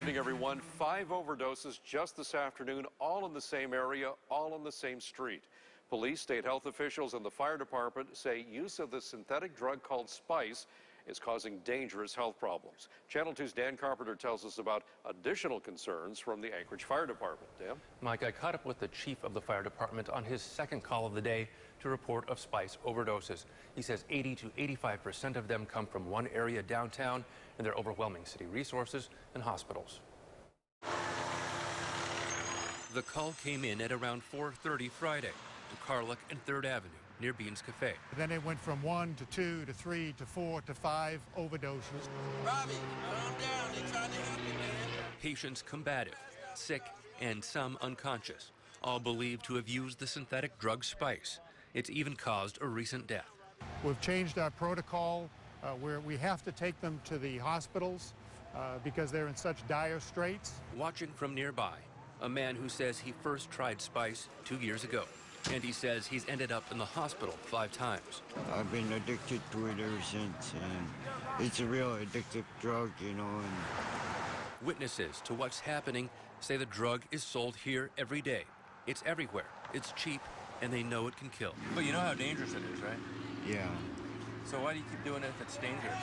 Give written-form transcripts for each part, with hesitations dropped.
Good evening, everyone. 5 overdoses just this afternoon, all in the same area, all on the same street. Police, state health officials, and the fire department say use of the synthetic drug called spice is causing dangerous health problems. Channel 2's Dan Carpenter tells us about additional concerns from the Anchorage Fire Department. Dan? Mike, I caught up with the chief of the fire department on his second call of the day to report of spice overdoses. He says 80 to 85% of them come from one area downtown, and they're overwhelming city resources and hospitals. The call came in at around 4:30 Friday to Carlick and 3rd Avenue near Beans Cafe. Then it went from 1 to 2 to 3 to 4 to 5 overdoses. Robbie, calm down. They trying to help you, man. Patients combative, sick, and some unconscious, all believed to have used the synthetic drug spice. It's even caused a recent death. We've changed our protocol where we have to take them to the hospitals because they're in such dire straits. Watching from nearby, a man who says he first tried spice 2 years ago. And he says he's ended up in the hospital 5 times. I've been addicted to it ever since, and it's a real addictive drug, you know. And witnesses to what's happening say the drug is sold here every day. It's everywhere, it's cheap, and they know it can kill. But you know how dangerous it is, right? yeah, So why do you keep doing it if it's dangerous?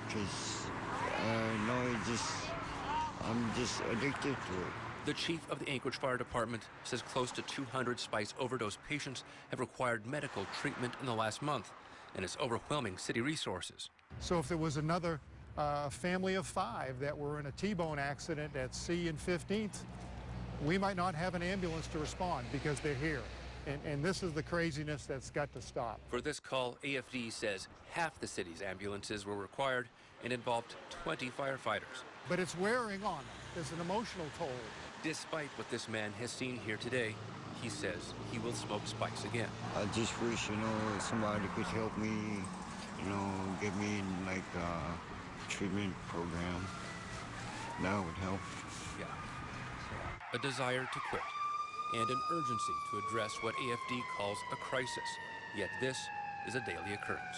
because I'm just addicted to it. The chief of the Anchorage Fire Department says close to 200 spice overdose patients have required medical treatment in the last month, and it's overwhelming city resources. So if there was another family of 5 that were in a T-bone accident at C and 15th, we might not have an ambulance to respond because they're here. And this is the craziness that's got to stop. For this call, AFD says half the city's ambulances were required and involved 20 firefighters. But it's wearing on them. There's an emotional toll. Despite what this man has seen here today, he says he will smoke spice again. I just wish, somebody could help me, get me in like a treatment program. That would help. Yeah. A desire to quit and an urgency to address what AFD calls a crisis. Yet this is a daily occurrence.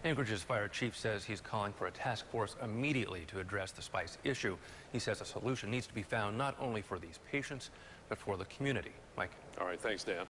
Anchorage's fire chief says he's calling for a task force immediately to address the spice issue. He says a solution needs to be found not only for these patients, but for the community. Mike. All right, thanks, Dan.